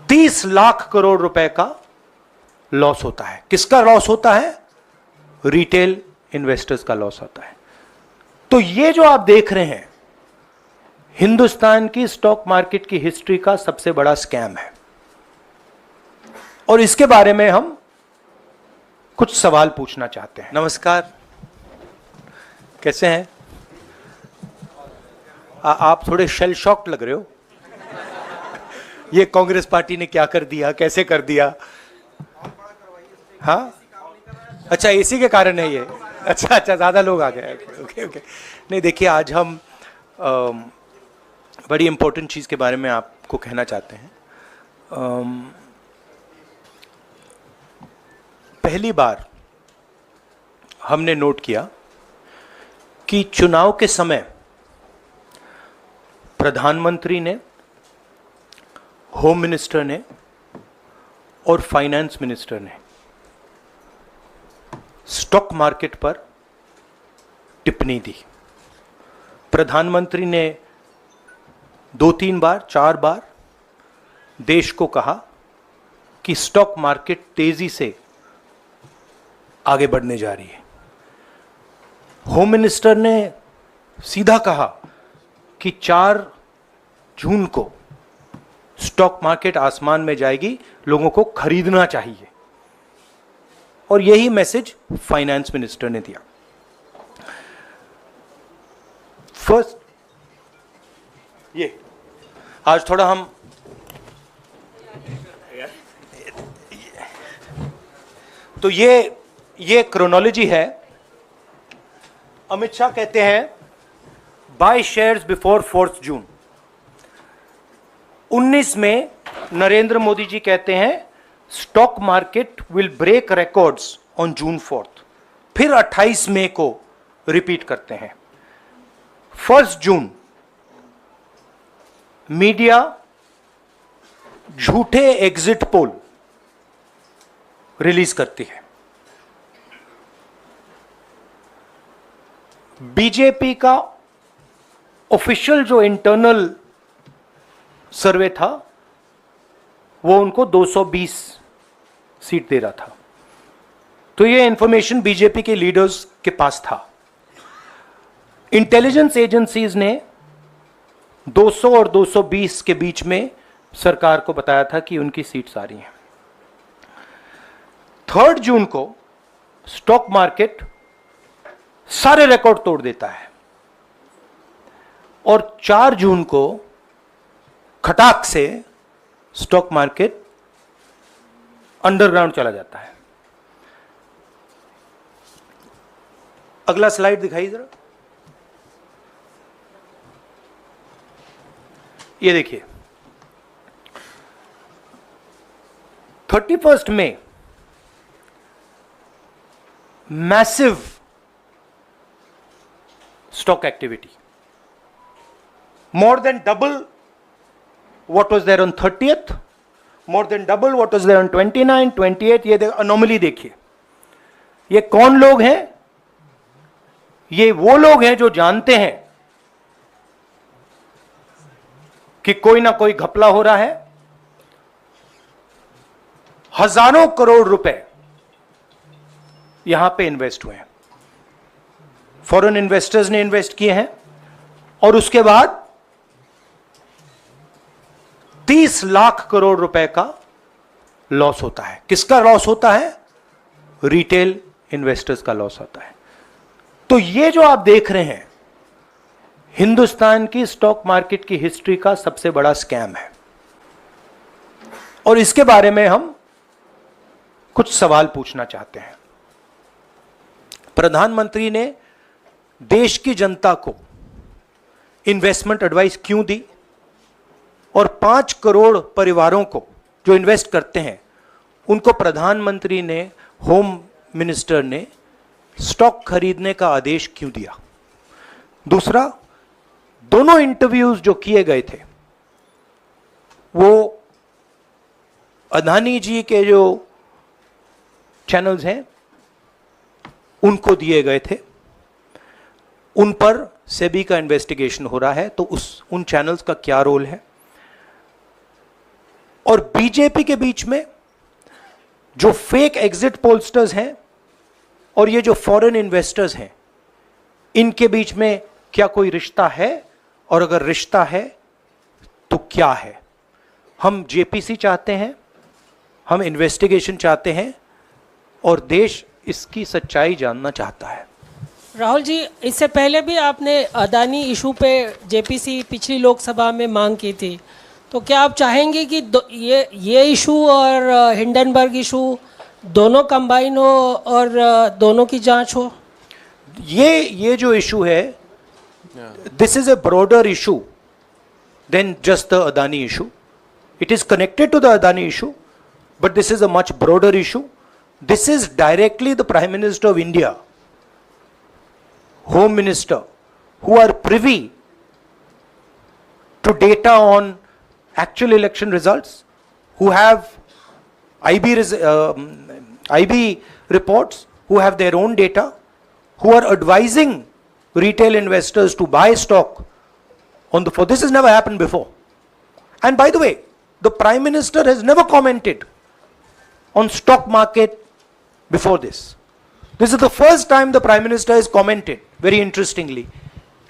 30 लाख करोड़ रुपए का लॉस होता है। किसका लॉस होता है? रिटेल इन्वेस्टर्स का लॉस होता है। तो ये जो आप देख रहे हैं, हिंदुस्तान की स्टॉक मार्केट की हिस्ट्री का सबसे बड़ा स्कैम है, और इसके बारे में हम कुछ सवाल पूछना चाहते हैं। नमस्कार, कैसे हैं आप? थोड़े शेल शॉक्ड लग रहे हो। ये कांग्रेस पार्टी ने क्या कर दिया, कैसे कर दिया? हाँ, अच्छा, इसी के कारण है ये। अच्छा, ज्यादा लोग आ गए। Okay okay. नहीं, देखिए, आज हम बड़ी इंपॉर्टेंट चीज के बारे में आपको कहना चाहते हैं। पहली बार हमने नोट किया कि चुनाव के समय प्रधानमंत्री ने, होम मिनिस्टर ने और फाइनेंस मिनिस्टर ने स्टॉक मार्केट पर टिप्पणी दी। प्रधानमंत्री ने 2-3 बार, 4 बार देश को कहा कि स्टॉक मार्केट तेजी से आगे बढ़ने जा रही है। होम मिनिस्टर ने सीधा कहा कि 4 जून को स्टॉक मार्केट आसमान में जाएगी, लोगों को खरीदना चाहिए। और यही मैसेज फाइनेंस मिनिस्टर ने दिया। फर्स्ट, ये आज थोड़ा हम तो ये क्रोनोलॉजी है। अमित शाह कहते हैं बाय शेयर्स बिफोर 4 जून। 19 में नरेंद्र मोदी जी कहते हैं stock market will break records on June 4। फिर 28 मई को रिपीट करते हैं। 1 जून मीडिया झूठे एग्जिट पोल रिलीज करती है। बीजेपी का ऑफिशियल जो इंटरनल सर्वे था वो उनको 220 सीट दे रहा था। तो ये इंफॉर्मेशन बीजेपी के लीडर्स के पास था। इंटेलिजेंस एजेंसीज ने 200 और 220 के बीच में सरकार को बताया था कि उनकी सीट्स आ रही हैं। 3 जून को स्टॉक मार्केट सारे रिकॉर्ड तोड़ देता है और 4 जून को खटाक से स्टॉक मार्केट अंडरग्राउंड चला जाता है। अगला स्लाइड दिखाइए जरा। ये देखिए, 31 मई massive stock activity, more than double what was there on 30th, more than double what was there on 29, 28. ये अनोमली देखिए। ये कौन लोग हैं? ये वो लोग हैं जो जानते हैं कि कोई ना कोई घपला हो रहा है। हजारों करोड़ रुपए यहां पे इन्वेस्ट हुए हैं, फॉरेन इन्वेस्टर्स ने इन्वेस्ट किए हैं, और उसके बाद 30 लाख करोड़ रुपए का लॉस होता है। किसका लॉस होता है? रिटेल इन्वेस्टर्स का लॉस होता है। तो ये जो आप देख रहे हैं, हिंदुस्तान की स्टॉक मार्केट की हिस्ट्री का सबसे बड़ा स्कैम है, और इसके बारे में हम कुछ सवाल पूछना चाहते हैं। प्रधानमंत्री ने देश की जनता को इन्वेस्टमेंट एडवाइस क्यों दी, और 5 करोड़ परिवारों को जो इन्वेस्ट करते हैं उनको प्रधानमंत्री ने, होम मिनिस्टर ने स्टॉक खरीदने का आदेश क्यों दिया? दूसरा, दोनों इंटरव्यूज जो किए गए थे वो अदानी जी के जो चैनल्स हैं उनको दिए गए थे। उन पर सेबी का इन्वेस्टिगेशन हो रहा है, तो उन चैनल्स का क्या रोल है? और बीजेपी के बीच में जो फेक एग्जिट पोलस्टर्स हैं और ये जो फॉरेन इन्वेस्टर्स हैं, इनके बीच में क्या कोई रिश्ता है? और अगर रिश्ता है तो क्या है? हम जेपीसी चाहते हैं, हम इन्वेस्टिगेशन चाहते हैं और देश इसकी सच्चाई जानना चाहता है। राहुल जी, इससे पहले भी आपने अदानी इशू पे जेपीसी पिछली लोकसभा में मांग की थी, तो क्या आप चाहेंगे कि ये इशू और हिंडनबर्ग इशू दोनों कंबाइन हो और दोनों की जांच हो? ये जो इशू है, this is a broader issue than just the Adani issue. It is connected to the Adani issue, but this is a much broader issue. This is directly the Prime Minister of India, Home Minister, who are privy to data on actual election results, who have IB reports, who have their own data, who are advising retail investors to buy stock on the floor. This has never happened before. And by the way, the Prime Minister has never commented on stock market before this. This is the first time the Prime Minister has commented, very interestingly,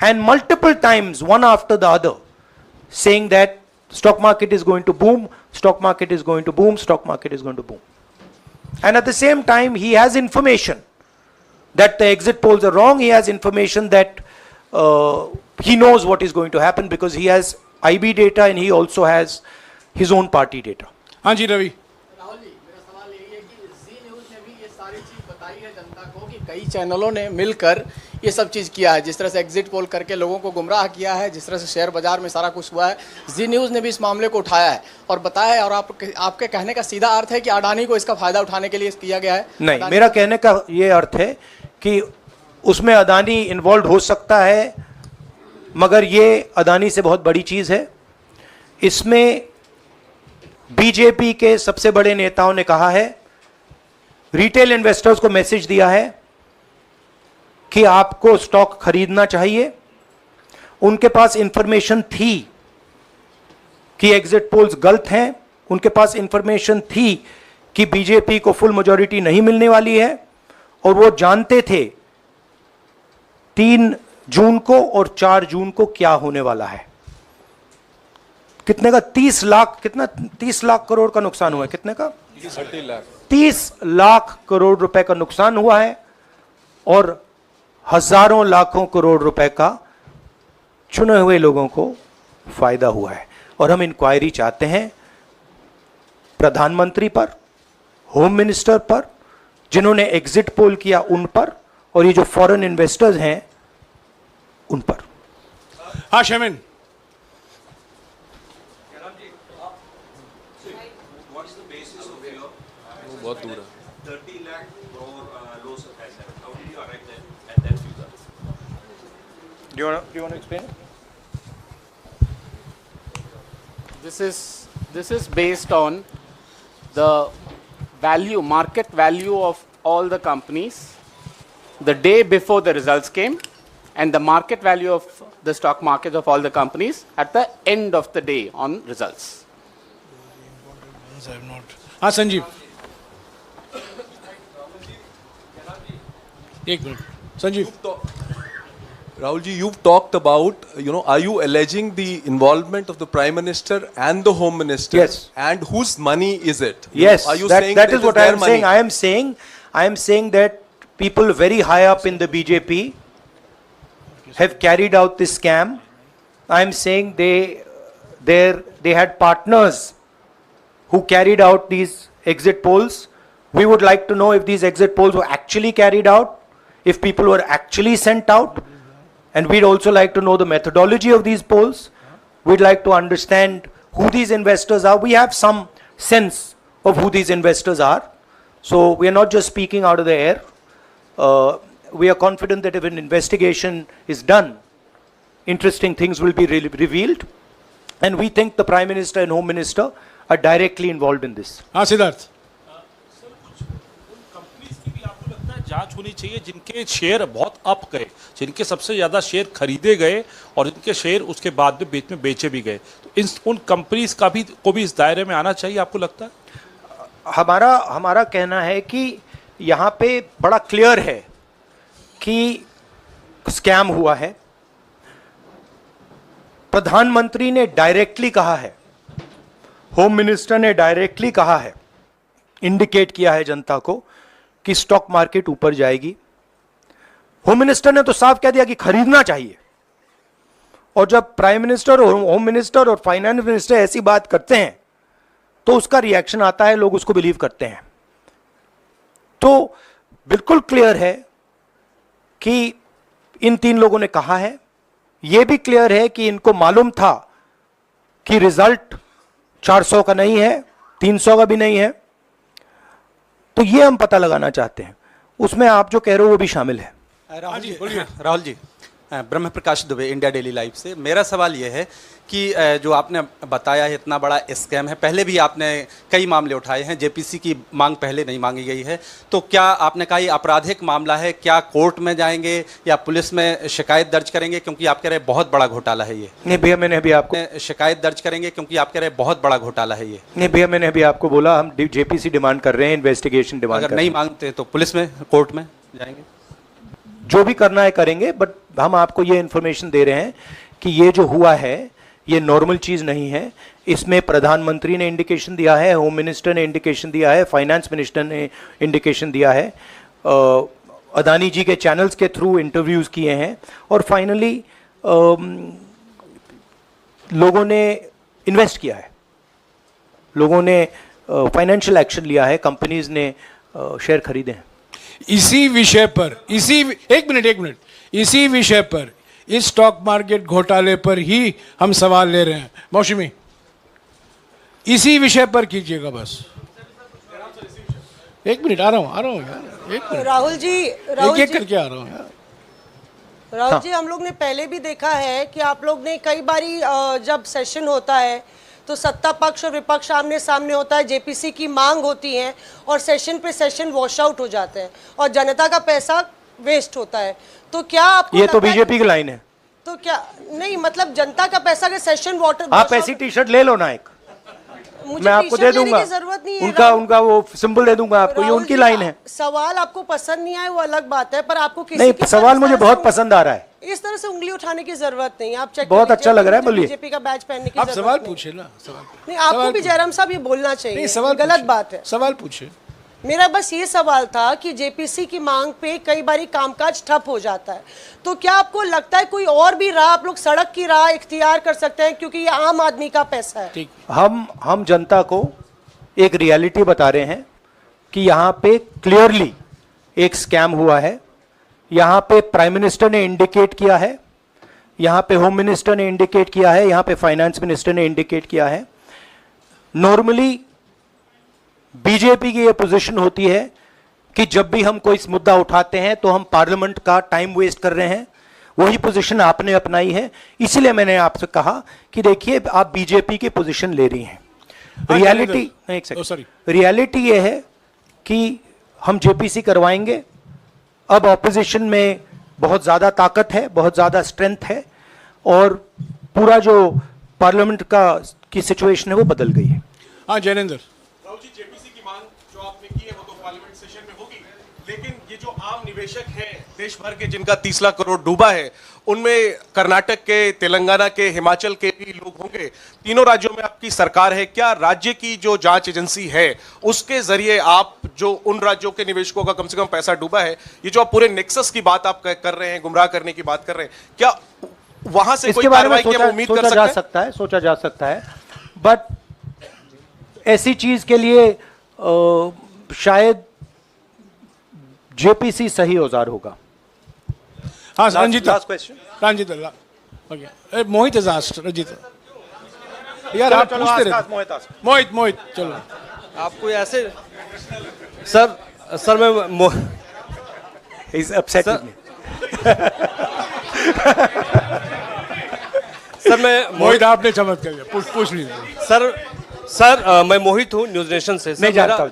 and multiple times, one after the other, saying that stock market is going to boom, stock market is going to boom, stock market is going to boom. And at the same time, he has information that the exit polls are wrong. He has information that he knows what is going to happen because he has IB data and he also has his own party data. हाँ जी रवि। राहुल जी, मेरा सवाल यही है कि जी news ने भी ये सारी चीज़ बताई है जनता को कि कई चैनलों ने मिलकर ये सब चीज़ किया है, जिस तरह से एग्जिट पोल करके लोगों को गुमराह किया है, जिस तरह से शेयर बाजार में सारा कुछ हुआ है, जी न्यूज़ ने भी इस मामले को उठाया है और बताया है। और आपके कहने का सीधा अर्थ है कि अडानी को इसका फायदा उठाने के लिए किया गया है? नहीं, मेरा कहने का ये अर्थ है कि उसमें अदानी इन्वॉल्व हो सकता है, मगर ये अदानी से बहुत बड़ी चीज़ है। इसमें बीजेपी के सबसे बड़े नेताओं ने कहा है, रिटेल इन्वेस्टर्स को मैसेज दिया है कि आपको स्टॉक खरीदना चाहिए। उनके पास इंफॉर्मेशन थी कि एग्जिट पोल्स गलत हैं, उनके पास इंफॉर्मेशन थी कि बीजेपी को फुल मेजॉरिटी नहीं मिलने वाली है, और वो जानते थे 3 जून को और 4 जून को क्या होने वाला है। कितने का? 30 लाख, कितना 30 लाख करोड़ का नुकसान हुआ है। कितने का? 30 लाख करोड़ रुपए का नुकसान हुआ है और हजारों लाखों करोड़ रुपए का चुने हुए लोगों को फायदा हुआ है। और हम इंक्वायरी चाहते हैं प्रधानमंत्री पर, होम मिनिस्टर पर, जिन्होंने एग्जिट पोल किया उन पर, और ये जो फॉरेन इन्वेस्टर्स हैं उन पर। हाँ शेमिन। बहुत दूर है। 30 lakh crore loss of asset. How did you arrive at that figure? Do you want to explain? This is based on the value, market value of all the companies the day before the results came, and the market value of the stock market of all the companies at the end of the day on results. हाँ संजीव, एक minute Sanjeev. Rahul ji, you've talked about, are you alleging the involvement of the Prime Minister and the Home Minister? Yes. And whose money is it? Yes, Are you that, saying that it is what I their am money? saying. I am saying that people very high up in the BJP have carried out this scam. I am saying they had partners who carried out these exit polls. We would like to know if these exit polls were actually carried out, if people were actually sent out, and we'd also like to know the methodology of these polls. We'd like to understand who these investors are. We have some sense of who these investors are. So we are not just speaking out of the air. We are confident that if an investigation is done, interesting things will be revealed. And we think the Prime Minister and Home Minister are directly involved in this. हाँ सिद्धार्थ। जांच होनी चाहिए जिनके share बहुत up गए, जिनके सबसे ज़्यादा शेयर खरीदे गए और जिनके शेयर उसके बाद में बीच में बेचे भी गए, तो उन कंपनीज का भी को भी इस दायरे में आना चाहिए, आपको लगता है? हमारा कहना है कि यहाँ पे बड़ा क्लियर है कि स्कैम हुआ है। प्रधानमंत्री ने डायरेक्टली कहा है, होम मिनिस्टर ने डायरेक्टली कहा है, इंडिकेट किया है जनता को कि स्टॉक मार्केट ऊपर जाएगी। होम मिनिस्टर ने तो साफ कह दिया कि खरीदना चाहिए। और जब प्राइम मिनिस्टर और होम मिनिस्टर और फाइनेंस मिनिस्टर ऐसी बात करते हैं तो उसका रिएक्शन आता है, लोग उसको बिलीव करते हैं। तो बिल्कुल क्लियर है कि इन तीन लोगों ने कहा है। यह भी क्लियर है कि इनको मालूम था कि रिजल्ट 400 का नहीं है, 300 का भी नहीं है। तो ये हम पता लगाना चाहते हैं, उसमें आप जो कह रहे हो वो भी शामिल है। राहुल जी, ब्रह्म प्रकाश दुबे, इंडिया डेली लाइफ से। मेरा सवाल ये है कि जो आपने बताया है इतना बड़ा स्कैम है, पहले भी आपने कई मामले उठाए हैं, जेपीसी की मांग पहले नहीं मांगी गई है, तो क्या आपने कहा ये आपराधिक मामला है, क्या कोर्ट में जाएंगे या पुलिस में शिकायत दर्ज करेंगे, क्योंकि आप कह रहे हैं बहुत बड़ा घोटाला है ये? नहीं भैया, मैंने अभी आपको शिकायत दर्ज करेंगे क्योंकि आप कह रहे हैं बहुत बड़ा घोटाला है ये? नहीं भैया, मैंने अभी आपको बोला हम जेपीसी डिमांड कर रहे हैं, इन्वेस्टिगेशन डिमांड अगर नहीं मांगते तो पुलिस में, कोर्ट में जाएंगे? जो भी करना है करेंगे, बट हम आपको ये इंफॉर्मेशन दे रहे हैं कि ये जो हुआ है ये नॉर्मल चीज नहीं है। इसमें प्रधानमंत्री ने इंडिकेशन दिया है, होम मिनिस्टर ने इंडिकेशन दिया है, फाइनेंस मिनिस्टर ने इंडिकेशन दिया है, अदानी जी के चैनल्स के थ्रू इंटरव्यूज किए हैं, और फाइनली लोगों ने इन्वेस्ट किया है, लोगों ने फाइनेंशियल एक्शन लिया है, कंपनीज ने शेयर खरीदे हैं। इसी विषय पर, एक मिनट, इसी विषय पर, इस स्टॉक मार्केट घोटाले पर ही हम सवाल ले रहे हैं। मौसमी, इसी विषय पर कीजिएगा बस। एक मिनट, आ रहा हूँ यार, एक मिनट। राहुल जी, एक करके आ रहा हूँ यार। राहुल जी, हम लोग ने पहले भी देखा है कि आप लोग ने कई बारी जब सेशन होता है तो सत्ता पक्ष और विपक्ष आमने सामने होता है, जेपीसी की मांग होती है और सेशन पे सेशन वॉश आउट हो जाते हैं और जनता का पैसा वेस्ट होता है। तो क्या आपको ये तो बीजेपी की लाइन है। तो क्या नहीं, मतलब जनता का पैसा के सेशन वाटर, आप ऐसी टी शर्ट ले लो ना एक, मैं आपको दे दूंगा, जरूरत नहीं है। उनका वो सिंबल दे दूंगा आपको, ये उनकी लाइन है। सवाल आपको पसंद नहीं आए वो अलग बात है, पर आपको किसी नहीं, सवाल मुझे बहुत पसंद आ रहा है। इस तरह से उंगली उठाने की जरूरत नहीं। आप चेक, बहुत अच्छा लग रहा है, बोलिए। बीजेपी का बैच पहनने की आप जरूरत सवाल नहीं। पूछे ना, सवाल नहीं, आपको भी जयराम साहब ये बोलना चाहिए। नहीं, सवाल गलत बात है। सवाल पूछे। मेरा बस ये सवाल था कि जेपीसी की मांग पे कई बारी कामकाज ठप हो जाता है, तो क्या आपको लगता है कोई और भी राह आप लोग सड़क की राह इख्तियार कर सकते हैं, क्योंकि ये आम आदमी का पैसा है? ठीक, हम जनता को एक रियलिटी बता रहे हैं कि यहाँ पे क्लियरली एक स्कैम हुआ है। यहाँ पे प्राइम मिनिस्टर ने इंडिकेट किया है, यहाँ पे होम मिनिस्टर ने इंडिकेट किया है, यहाँ पे फाइनेंस मिनिस्टर ने इंडिकेट किया है। नॉर्मली बीजेपी की ये पोजीशन होती है कि जब भी हम कोई मुद्दा उठाते हैं तो हम पार्लियामेंट का टाइम वेस्ट कर रहे हैं। वही पोजीशन आपने अपनाई है, इसलिए मैंने आपसे कहा कि देखिए आप बीजेपी की पोजीशन ले रही हैं। रियलिटी ये है कि हम जेपीसी करवाएंगे। अब ऑपोजिशन में बहुत ज़्यादा ताकत है, बहुत ज़्यादा स्ट्रेंथ है, और पूरा जो पार्लियामेंट की सिचुएशन है वो बदल गई है। हाँ जैनेंद्र। राहुल जी, जेपीसी की मांग जो आपने की है वो तो पार्लियामेंट सेशन में होगी, लेकिन ये जो आम निवेशक हैं देश भर के जिनका 30 लाख करोड़ डूबा है, उनमें कर्नाटक के, तेलंगाना के, हिमाचल के भी लोग होंगे। तीनों राज्यों में आपकी सरकार है, क्या राज्य की जो जांच एजेंसी है उसके जरिए आप जो उन राज्यों के निवेशकों का कम से कम पैसा डूबा है, ये जो आप पूरे नेक्सस की बात आप कर रहे हैं, गुमराह करने की बात कर रहे हैं, क्या वहां से कोई कार्रवाई की हम उम्मीद कर सकते हैं? सोचा जा सकता है, बट ऐसी चीज के लिए शायद जेपीसी सही औजार होगा। हाँ Ranjita, last question. Ranjita, okay, Mohit is asked, Ranjita. यार आप पूछते रहे। मोहित चलो। आपको ऐसे सर मैं इज अपसेट सर मैं मोहित, आपने चमत्कार किया, पूछ लीजिए। सर मैं मोहित हूँ, न्यूज नेशन से। नहीं जानता हूँ।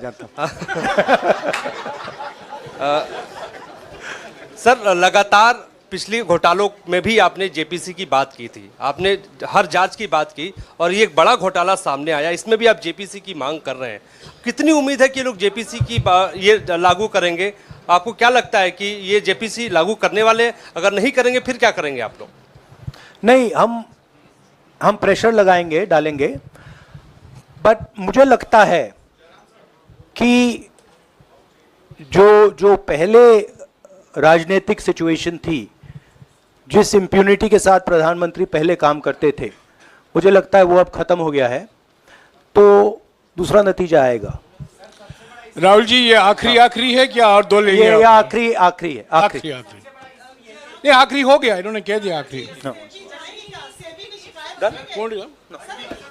सर लगातार पिछले घोटालों में भी आपने जेपीसी की बात की थी, आपने हर जांच की बात की और ये एक बड़ा घोटाला सामने आया, इसमें भी आप जेपीसी की मांग कर रहे हैं। कितनी उम्मीद है कि लोग जेपीसी की ये लागू करेंगे? आपको क्या लगता है कि ये जेपीसी लागू करने वाले, अगर नहीं करेंगे फिर क्या करेंगे आप लोग? नहीं, हम प्रेशर लगाएंगे, डालेंगे, बट मुझे लगता है कि जो पहले राजनीतिक सिचुएशन थी, जिस इम्प्यूनिटी के साथ प्रधानमंत्री पहले काम करते थे, मुझे लगता है वो अब खत्म हो गया है, तो दूसरा नतीजा आएगा। राहुल जी, ये आखिरी है क्या और दो लेंगे? ये आखिरी है, आखिरी। नहीं, आखिरी हो गया, इन्होंने कह दिया आखिरी।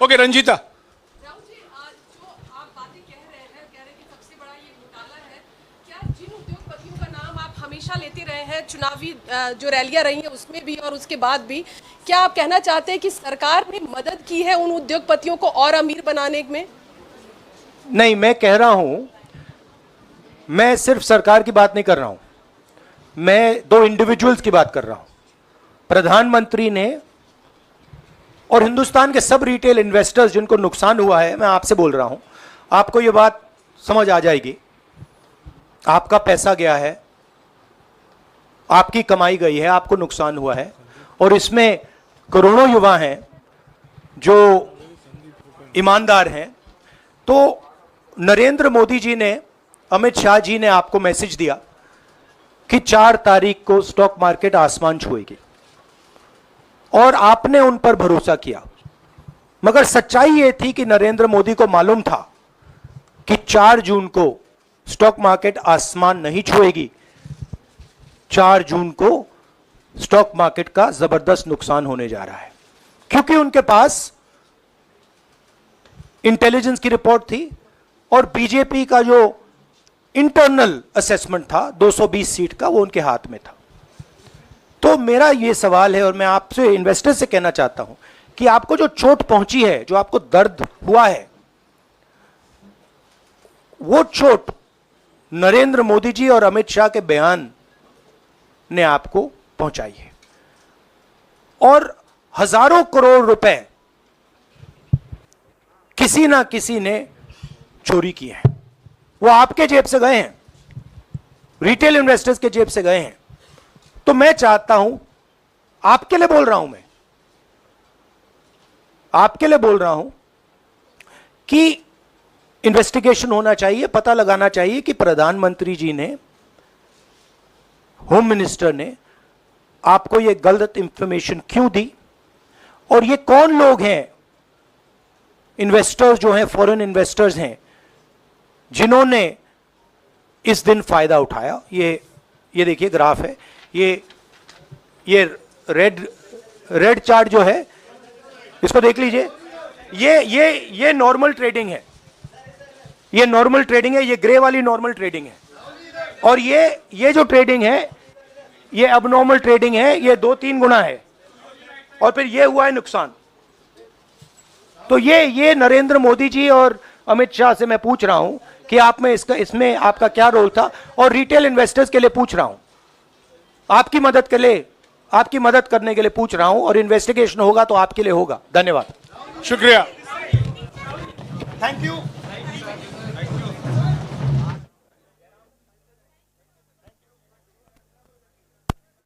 ओके, रंजीता। हमेशा लेते रहे हैं, चुनावी जो रैलियां रही हैं उसमें भी और उसके बाद भी, क्या आप कहना चाहते हैं कि सरकार ने मदद की है उन उद्योगपतियों को और अमीर बनाने में? नहीं, मैं कह रहा हूं, मैं सिर्फ सरकार की बात नहीं कर रहा हूं, मैं दो इंडिविजुअल्स की बात कर रहा हूं। प्रधानमंत्री ने और हिंदुस्तान के सब रिटेल इन्वेस्टर्स जिनको नुकसान हुआ है, मैं आपसे बोल रहा हूं, आपको यह बात समझ आ जाएगी। आपका पैसा गया है, आपकी कमाई गई है, आपको नुकसान हुआ है, और इसमें करोड़ों युवा हैं जो ईमानदार हैं। तो नरेंद्र मोदी जी ने, अमित शाह जी ने आपको मैसेज दिया कि 4 तारीख को स्टॉक मार्केट आसमान छुएगी, और आपने उन पर भरोसा किया। मगर सच्चाई यह थी कि नरेंद्र मोदी को मालूम था कि 4 जून को स्टॉक मार्केट आसमान नहीं छुएगी। 4 जून को स्टॉक मार्केट का जबरदस्त नुकसान होने जा रहा है, क्योंकि उनके पास इंटेलिजेंस की रिपोर्ट थी और बीजेपी का जो इंटरनल असेसमेंट था 220 सीट का, वो उनके हाथ में था। तो मेरा यह सवाल है, और मैं आपसे इन्वेस्टर से कहना चाहता हूं कि आपको जो चोट पहुंची है, जो आपको दर्द हुआ है, वो चोट नरेंद्र मोदी जी और अमित शाह के बयान ने आपको पहुंचाई है। और हजारों करोड़ रुपए किसी ना किसी ने चोरी किए हैं, वो आपके जेब से गए हैं, रिटेल इन्वेस्टर्स के जेब से गए हैं। तो मैं चाहता हूं, आपके लिए बोल रहा हूं, मैं आपके लिए बोल रहा हूं कि इन्वेस्टिगेशन होना चाहिए, पता लगाना चाहिए कि प्रधानमंत्री जी ने, होम मिनिस्टर ने आपको यह गलत इंफॉर्मेशन क्यों दी, और ये कौन लोग हैं, इन्वेस्टर्स जो हैं, फॉरेन इन्वेस्टर्स हैं, जिन्होंने इस दिन फायदा उठाया। ये देखिए ग्राफ है, ये रेड चार्ट जो है, इसको देख लीजिए। ये नॉर्मल ट्रेडिंग है, ये नॉर्मल ट्रेडिंग है, ये ग्रे वाली नॉर्मल ट्रेडिंग है, और ये जो ट्रेडिंग है ये अबनॉर्मल ट्रेडिंग है, ये 2-3 गुना है, और फिर ये हुआ है नुकसान। तो ये नरेंद्र मोदी जी और अमित शाह से मैं पूछ रहा हूं कि आप में इसमें आपका क्या रोल था, और रिटेल इन्वेस्टर्स के लिए पूछ रहा हूं, आपकी मदद के लिए, आपकी मदद करने के लिए पूछ रहा हूं, और इन्वेस्टिगेशन होगा तो आपके लिए होगा। धन्यवाद, शुक्रिया, थैंक यू।